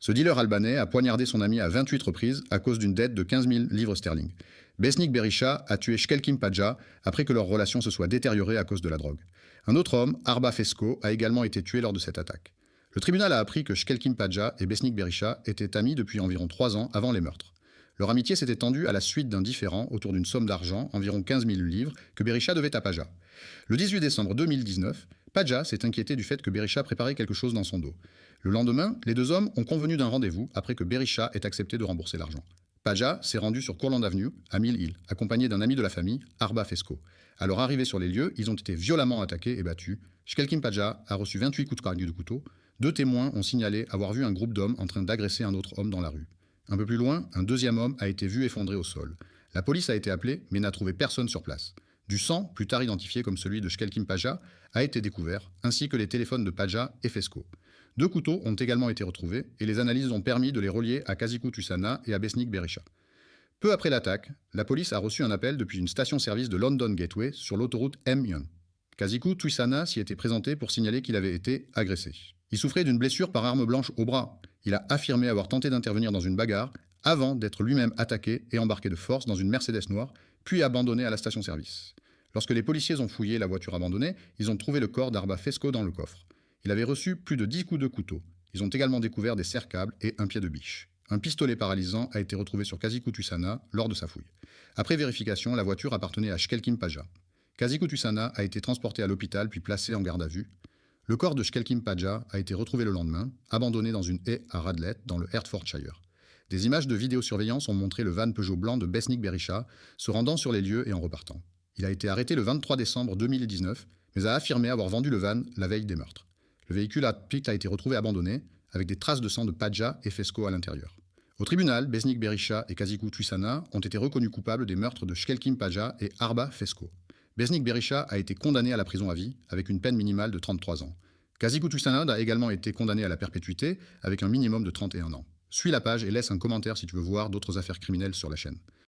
Ce dealer albanais a poignardé son ami à 28 reprises à cause d'une dette de 15 000 livres sterling. Besnik Berisha a tué Shkelkim Padja après que leur relation se soit détériorée à cause de la drogue. Un autre homme, Arba Fesko, a également été tué lors de cette attaque. Le tribunal a appris que Shkelkim Padja et Besnik Berisha étaient amis depuis environ 3 ans avant les meurtres. Leur amitié s'était tendue à la suite d'un différend autour d'une somme d'argent, environ 15 000 livres, que Berisha devait à Padja. Le 18 décembre 2019, Padja s'est inquiété du fait que Berisha préparait quelque chose dans son dos. Le lendemain, les deux hommes ont convenu d'un rendez-vous après que Berisha ait accepté de rembourser l'argent. Padja s'est rendu sur Courland Avenue, à Mill Hill, accompagné d'un ami de la famille, Arba Fesko. À leur arrivée sur les lieux, ils ont été violemment attaqués et battus. Shkelkim Padja a reçu 28 coups de couteau. 2 témoins ont signalé avoir vu un groupe d'hommes en train d'agresser un autre homme dans la rue. Un peu plus loin, un deuxième homme a été vu effondré au sol. La police a été appelée, mais n'a trouvé personne sur place. Du sang, plus tard identifié comme celui de Shkelkim Padja, a été découvert, ainsi que les téléphones de Padja et Fesko. 2 couteaux ont également été retrouvés, et les analyses ont permis de les relier à Kazikou Tussana et à Besnik Berisha. Peu après l'attaque, la police a reçu un appel depuis une station-service de London Gateway sur l'autoroute M1. Kazikou Tussana s'y était présenté pour signaler qu'il avait été agressé. Il souffrait d'une blessure par arme blanche au bras. Il a affirmé avoir tenté d'intervenir dans une bagarre avant d'être lui-même attaqué et embarqué de force dans une Mercedes noire, puis abandonné à la station-service. Lorsque les policiers ont fouillé la voiture abandonnée, ils ont trouvé le corps d'Arba Fesko dans le coffre. Il avait reçu plus de 10 coups de couteau. Ils ont également découvert des serre-câbles et un pied de biche. Un pistolet paralysant a été retrouvé sur Kazikou Tussana lors de sa fouille. Après vérification, la voiture appartenait à Shkelkim Padja. Kazikou Tussana a été transporté à l'hôpital puis placé en garde à vue. Le corps de Shkelkim Padja a été retrouvé le lendemain, abandonné dans une haie à Radlett, dans le Hertfordshire. Des images de vidéosurveillance ont montré le van Peugeot blanc de Besnik Berisha se rendant sur les lieux et en repartant. Il a été arrêté le 23 décembre 2019, mais a affirmé avoir vendu le van la veille des meurtres. Le véhicule a été retrouvé abandonné, avec des traces de sang de Padja et Fesko à l'intérieur. Au tribunal, Besnik Berisha et Kazikou Tussana ont été reconnus coupables des meurtres de Shkelkim Padja et Arba Fesko. Besnik Berisha a été condamné à la prison à vie, avec une peine minimale de 33 ans. Kazikou Tussana a également été condamné à la perpétuité, avec un minimum de 31 ans. Suis la page et laisse un commentaire si tu veux voir d'autres affaires criminelles sur la chaîne.